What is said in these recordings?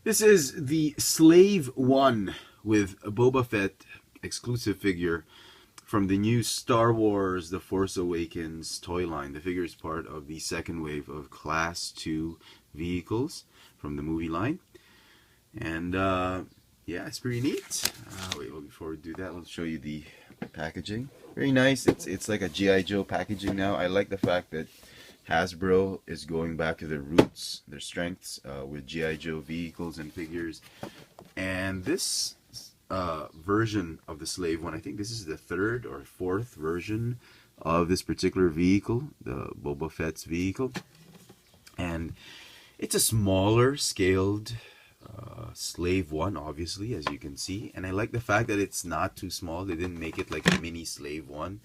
This is the Slave 1 with a Boba Fett exclusive figure from the new Star Wars The Force Awakens toy line. The figure is part of the second wave of Class 2 vehicles from the movie line. And yeah, it's pretty neat. Well, before we do that, let's show you the packaging. Very nice. It's like a G.I. Joe packaging now. I like the fact that Hasbro is going back to their roots, their strengths with G.I. Joe vehicles and figures. And this version of the Slave One, I think this is the third or fourth version of this particular vehicle, the Boba Fett's vehicle. And it's a smaller scaled Slave One, obviously, as you can see. And I like the fact that it's not too small. They didn't make it like a mini Slave One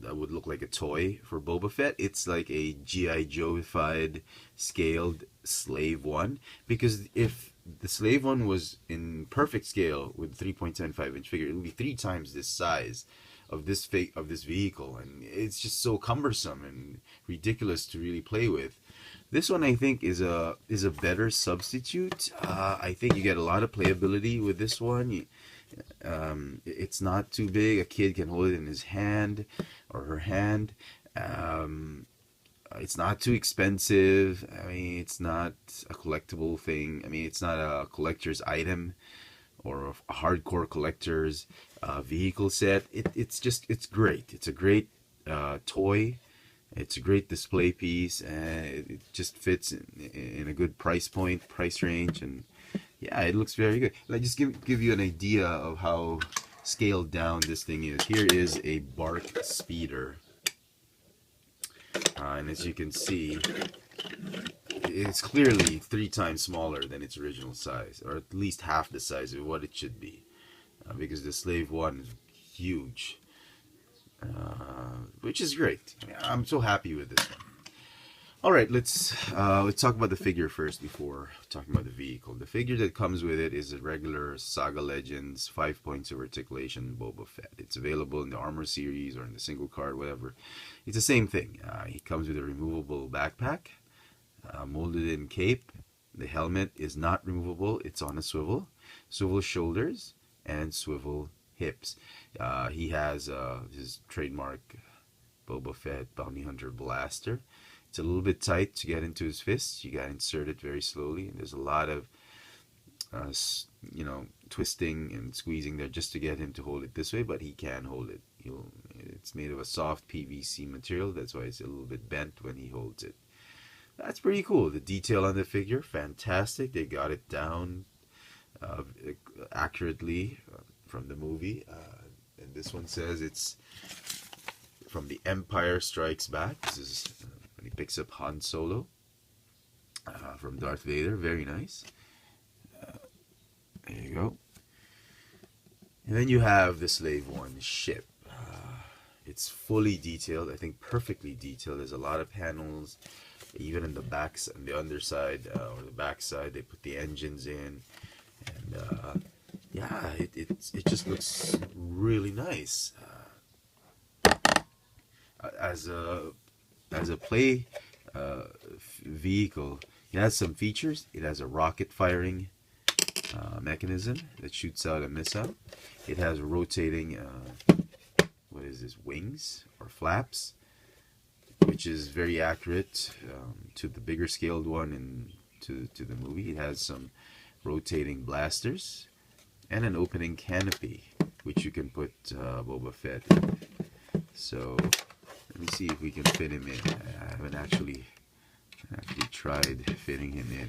that would look like a toy for Boba Fett. It's like a G.I. Joe-ified scaled Slave One, because if the Slave One was in perfect scale with 3.75-inch figure, it would be 3 times this size of this vehicle, and it's just so cumbersome and ridiculous to really play with. This one, I think, is a better substitute. I think you get a lot of playability with this one. It's not too big. A kid can hold it in his hand or her hand. It's not too expensive. I mean, it's not a collectible thing. I mean, it's not a collector's item or a hardcore collector's vehicle set. It's great. It's a great toy. It's a great display piece, and it just fits in a good price range, and yeah, it looks very good. Let me just give you an idea of how scaled down this thing is. Here is a Bark Speeder, and as you can see, it's clearly 3 times smaller than its original size, or at least half the size of what it should be, because the Slave One is huge. Which is great. I'm so happy with this one. All right, let's talk about the figure first before talking about the vehicle. The figure that comes with it is a regular Saga Legends 5 points of articulation Boba Fett. It's available in the Armor series or in the single card, whatever. It's the same thing. He comes with a removable backpack, molded in cape. The helmet is not removable. It's on a swivel shoulders, and swivel hips. He has his trademark Boba Fett Bounty Hunter blaster. It's a little bit tight to get into his fist. You gotta insert it very slowly, and there's a lot of twisting and squeezing there just to get him to hold it this way, but he can hold it. It's made of a soft PVC material, that's why it's a little bit bent when he holds it. That's pretty cool. The detail on the figure, fantastic. They got it down accurately from the movie, and this one says it's from The Empire Strikes Back. This is when he picks up Han Solo from Darth Vader. Very nice. There you go. And then you have the Slave One ship. It's fully detailed. I think perfectly detailed. There's a lot of panels, even in the backs and the underside or the backside. They put the engines in, and yeah, it just looks really nice. As a play vehicle, it has some features. It has a rocket firing mechanism that shoots out a missile. It has rotating what is this, wings or flaps, which is very accurate to the bigger scaled one and to the movie. It has some rotating blasters and an opening canopy, which you can put Boba Fett in. So let me see if we can fit him in. I haven't actually tried fitting him in.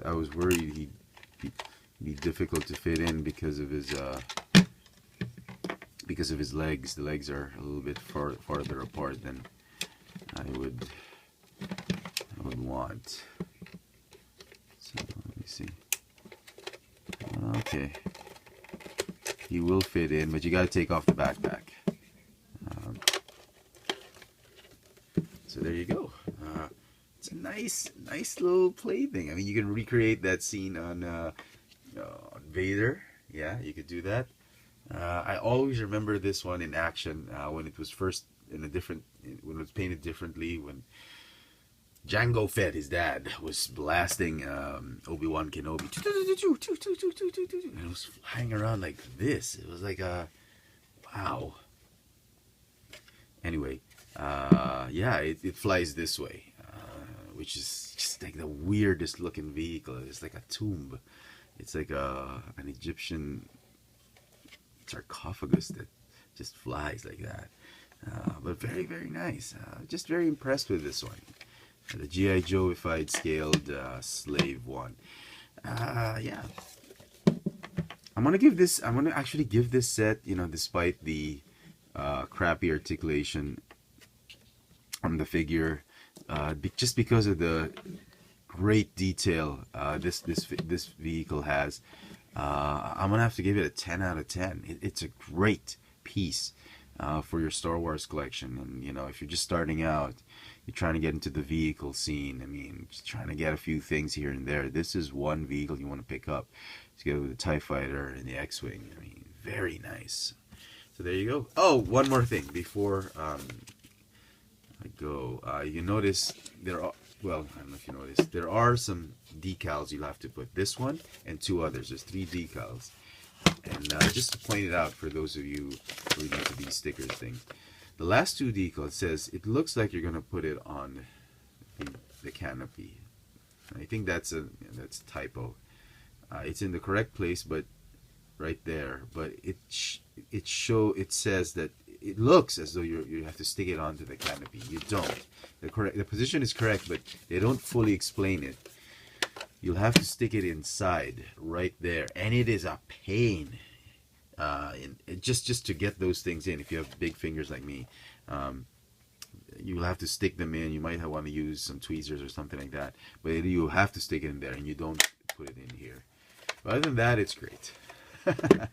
I was worried he'd be difficult to fit in because of his legs. The legs are a little bit farther apart than I would want. So let me see. Okay, he will fit in, but you got to take off the backpack. So there you go. It's a nice little plaything. I mean, you can recreate that scene on Vader. Yeah, you could do that. I always remember this one in action when it was first in a different, when it was painted differently, when Jango Fett, his dad, was blasting Obi-Wan Kenobi, and it was flying around like this. It was like a wow. Anyway, yeah, it flies this way, which is just like the weirdest looking vehicle. It's like a tomb. It's like an Egyptian sarcophagus that just flies like that. But very, very nice. Just very impressed with this one. The G.I. Joe-ified scaled Slave 1. Yeah. I'm gonna actually give this set, you know, despite the crappy articulation on the figure, just because of the great detail this vehicle has. I'm gonna have to give it a 10 out of 10. It's a great piece for your Star Wars collection, and you know, if you're just starting out, you're trying to get into the vehicle scene. I mean, just trying to get a few things here and there. This is one vehicle you want to pick up together with the TIE Fighter and the X-Wing. I mean, very nice. So there you go. Oh, one more thing before I go. You notice there are, well, I don't know if you noticed, there are some decals you'll have to put. This one and two others. There's 3 decals. And just to point it out for those of you who are into these stickers things, the last 2 decals, says it looks like you're going to put it on the canopy. I think that's a typo. It's in the correct place, but right there. But it says that it looks as though you have to stick it onto the canopy. You don't. The position is correct, but they don't fully explain it. You'll have to stick it inside right there, and it is a pain. Just to get those things in. If you have big fingers like me, you'll have to stick them in. You might want to use some tweezers or something like that, but you have to stick it in there, and you don't put it in here. But other than that, it's great. Yeah,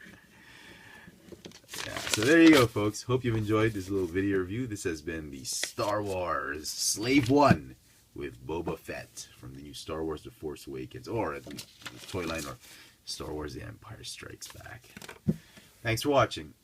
so there you go, folks. Hope you've enjoyed this little video review. This has been the Star Wars Slave 1 with Boba Fett from the new Star Wars The Force Awakens, or at least the toy line, or Star Wars The Empire Strikes Back. Thanks for watching.